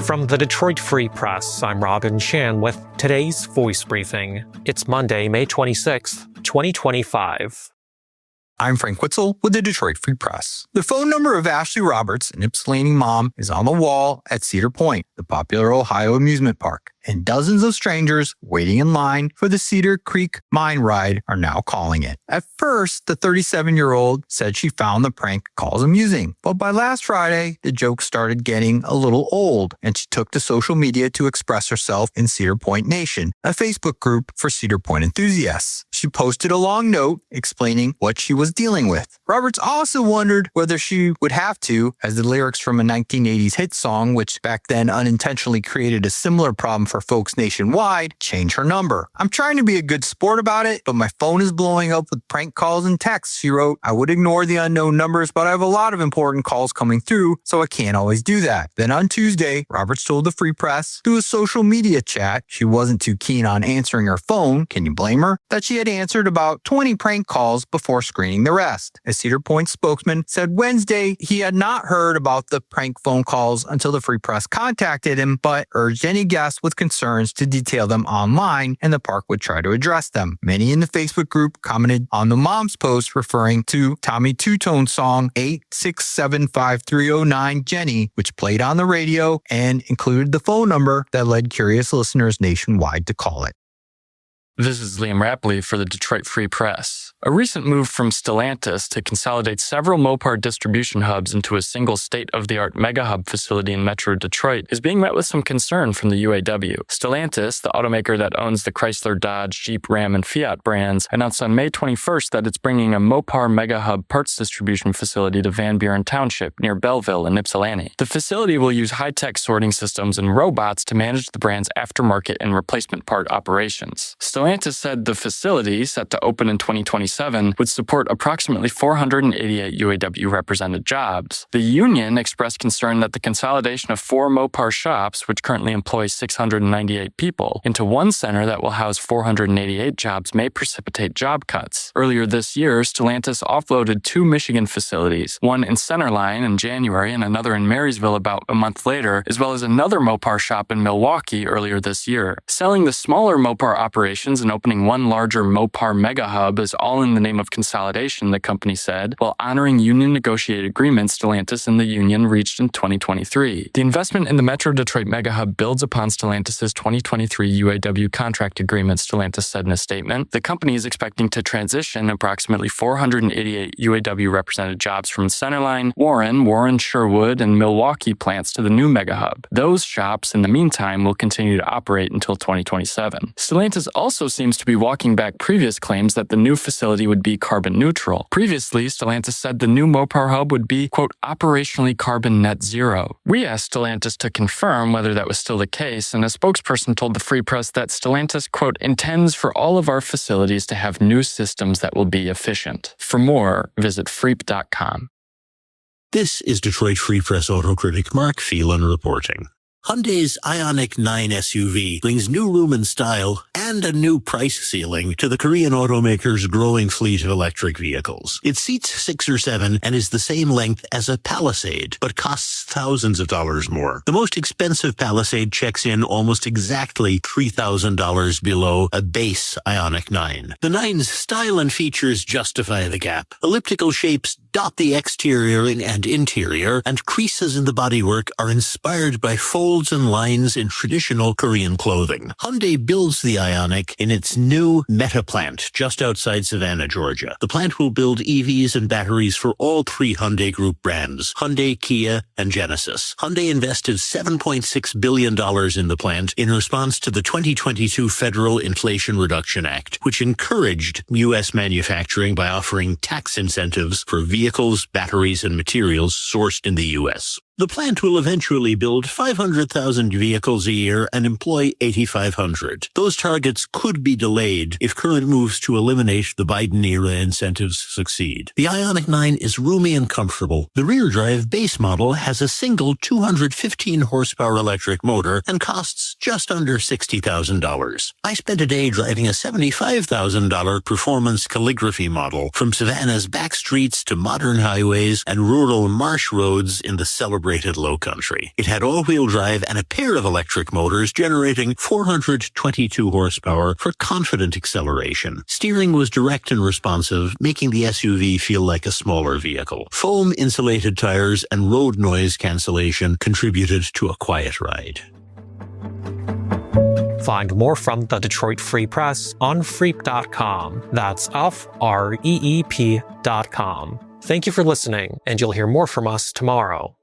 From the Detroit Free Press, I'm Robin Chan with today's Voice Briefing. It's Monday, May 26th, 2025. I'm Frank Witzel with the Detroit Free Press. The phone number of Ashley Roberts, an Ypsilanti mom, is on the wall at Cedar Point, the popular Ohio amusement park, and dozens of strangers waiting in line for the Cedar Creek Mine Ride are now calling it. At first, the 37-year-old said she found the prank calls amusing, but by last Friday, the joke started getting a little old, and she took to social media to express herself in Cedar Point Nation, a Facebook group for Cedar Point enthusiasts. She posted a long note explaining what she was dealing with. Roberts also wondered whether she would have to, as the lyrics from a 1980s hit song, which back then unintentionally created a similar problem for folks nationwide, change her number. I'm trying to be a good sport about it, but my phone is blowing up with prank calls and texts, she wrote. I would ignore the unknown numbers, but I have a lot of important calls coming through, so I can't always do that. Then on Tuesday, Roberts told the Free Press through a social media chat she wasn't too keen on answering her phone, can you blame her? That she had answered about 20 prank calls before screening the rest. A Cedar Point spokesman said Wednesday he had not heard about the prank phone calls until the Free Press contacted him, but urged any guests with concerns to detail them online and the park would try to address them. Many in the Facebook group commented on the mom's post referring to Tommy Two-Tone's song 8675309 Jenny, which played on the radio and included the phone number that led curious listeners nationwide to call it. This is Liam Rapley for the Detroit Free Press. A recent move from Stellantis to consolidate several Mopar distribution hubs into a single state-of-the-art mega-hub facility in Metro Detroit is being met with some concern from the UAW. Stellantis, the automaker that owns the Chrysler, Dodge, Jeep, Ram, and Fiat brands, announced on May 21st that it's bringing a Mopar mega-hub parts distribution facility to Van Buren Township near Belleville in Ypsilanti. The facility will use high-tech sorting systems and robots to manage the brand's aftermarket and replacement part operations. Stellantis said the facility, set to open in 2027, would support approximately 488 UAW-represented jobs. The union expressed concern that the consolidation of 4 Mopar shops, which currently employ 698 people, into one center that will house 488 jobs may precipitate job cuts. Earlier this year, Stellantis offloaded 2 Michigan facilities, one in Centerline in January and another in Marysville about a month later, as well as another Mopar shop in Milwaukee earlier this year. Selling the smaller Mopar operations and opening one larger Mopar mega hub is all in the name of consolidation, the company said, while honoring union-negotiated agreements Stellantis and the union reached in 2023. The investment in the Metro Detroit mega hub builds upon Stellantis' 2023 UAW contract agreement, Stellantis said in a statement. The company is expecting to transition approximately 488 UAW-represented jobs from Centerline, Warren, Sherwood, and Milwaukee plants to the new mega hub. Those shops, in the meantime, will continue to operate until 2027. Stellantis also seems to be walking back previous claims that the new facility would be carbon neutral. Previously, Stellantis said the new Mopar hub would be, quote, operationally carbon net zero. We asked Stellantis to confirm whether that was still the case, and a spokesperson told the Free Press that Stellantis, quote, intends for all of our facilities to have new systems that will be efficient. For more, visit freep.com. This is Detroit Free Press auto critic Mark Phelan reporting. Hyundai's Ioniq 9 SUV brings new room and style and a new price ceiling to the Korean automaker's growing fleet of electric vehicles. It seats 6 or 7 and is the same length as a Palisade, but costs thousands of dollars more. The most expensive Palisade checks in almost exactly $3,000 below a base Ioniq 9. The 9's style and features justify the gap. Elliptical shapes dot the exterior and interior, and creases in the bodywork are inspired by folds and lines in traditional Korean clothing. Hyundai builds the Ioniq in its new Meta plant just outside Savannah, Georgia. The plant will build EVs and batteries for all 3 Hyundai Group brands, Hyundai, Kia, and Genesis. Hyundai invested $7.6 billion in the plant in response to the 2022 Federal Inflation Reduction Act, which encouraged U.S. manufacturing by offering tax incentives for vehicles, batteries, and materials sourced in the U.S. The plant will eventually build 500,000 vehicles a year and employ 8,500. Those targets could be delayed if current moves to eliminate the Biden-era incentives succeed. The Ioniq 9 is roomy and comfortable. The rear-drive base model has a single 215-horsepower electric motor and costs just under $60,000. I spent a day driving a $75,000 performance calligraphy model from Savannah's back streets to modern highways and rural marsh roads in the celebrated calibrated low country. It had all-wheel drive and a pair of electric motors generating 422 horsepower for confident acceleration. Steering was direct and responsive, making the SUV feel like a smaller vehicle. Foam-insulated tires and road noise cancellation contributed to a quiet ride. Find more from the Detroit Free Press on freep.com. That's FREEP.com. Thank you for listening, and you'll hear more from us tomorrow.